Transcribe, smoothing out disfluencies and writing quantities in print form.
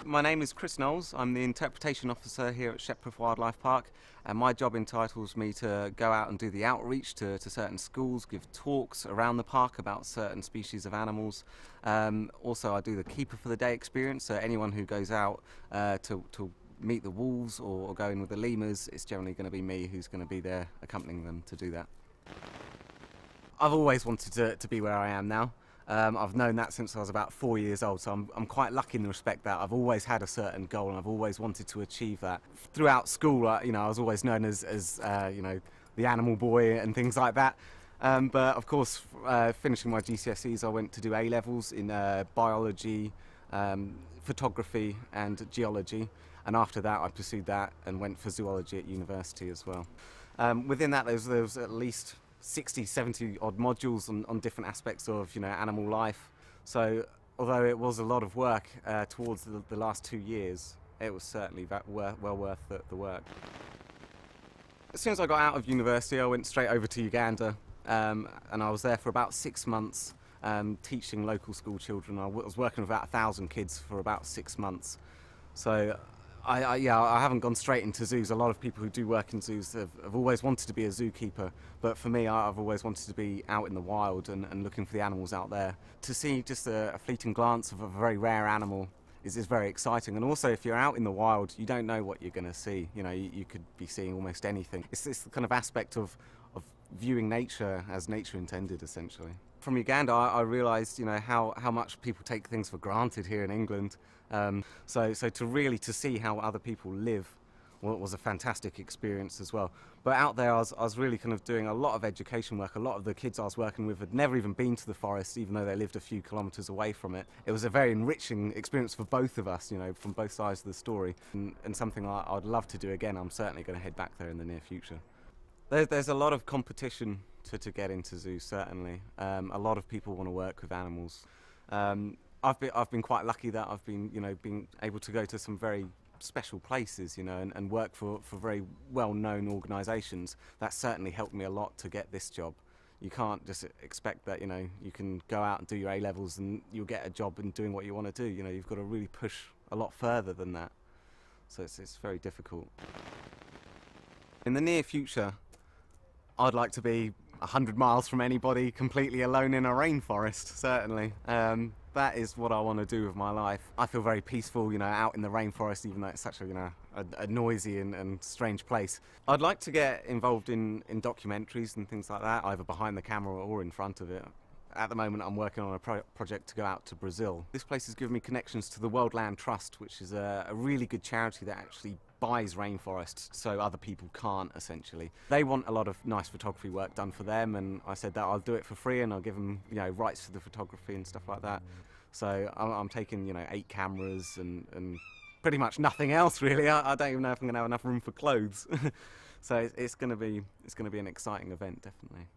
My name is Chris Knowles. I'm the interpretation officer here at Shepworth Wildlife Park, and my job entitles me to go out and do the outreach to certain schools, give talks around the park about certain species of animals. Also, I do the Keeper for the Day experience, so anyone who goes out to meet the wolves or go in with the lemurs, it's generally going to be me who's going to be there accompanying them to do that. I've always wanted to be where I am now. I've known that since I was about 4 years old, so I'm quite lucky in the respect that I've always had a certain goal and I've always wanted to achieve that. Throughout school, I was always known as the animal boy and things like that. But of course, finishing my GCSEs, I went to do A-levels in biology, photography and geology, and after that I pursued that and went for zoology at university as well. Within that there was at least 60, 70 odd modules on different aspects of animal life. So although it was a lot of work towards the last 2 years, it was certainly well worth the work. As soon as I got out of university, I went straight over to Uganda, and I was there for about 6 months teaching local school children. I was working with about 1,000 kids for about 6 months. So I haven't gone straight into zoos. A lot of people who do work in zoos have always wanted to be a zookeeper, but for me, I've always wanted to be out in the wild and looking for the animals out there. To see just a fleeting glance of a very rare animal is very exciting. And also, if you're out in the wild, you don't know what you're going to see. You could be seeing almost anything. It's this kind of aspect of viewing nature as nature intended, essentially. From Uganda, I realised, how much people take things for granted here in England. So to see how other people live was a fantastic experience as well. But out there, I was really kind of doing a lot of education work. A lot of the kids I was working with had never even been to the forest, even though they lived a few kilometres away from it. It was a very enriching experience for both of us, from both sides of the story, and something I'd love to do again. I'm certainly going to head back there in the near future. There's a lot of competition to get into zoos, certainly. A lot of people want to work with animals. I've been quite lucky that I've been able to go to some very special places, and work for very well-known organisations. That certainly helped me a lot to get this job. You can't just expect that you can go out and do your A-levels and you'll get a job in doing what you want to do. You've got to really push a lot further than that. So it's very difficult. In the near future, I'd like to be 100 miles from anybody, completely alone in a rainforest, certainly. That is what I want to do with my life. I feel very peaceful, out in the rainforest, even though it's such a noisy and strange place. I'd like to get involved in documentaries and things like that, either behind the camera or in front of it. At the moment, I'm working on a project to go out to Brazil. This place has given me connections to the World Land Trust, which is a really good charity that actually buys rainforests so other people can't, essentially. They want a lot of nice photography work done for them, and I said that I'll do it for free and I'll give them rights to the photography and stuff like that. So I'm taking 8 cameras and pretty much nothing else really. I don't even know if I'm going to have enough room for clothes. So it's going to be an exciting event, definitely.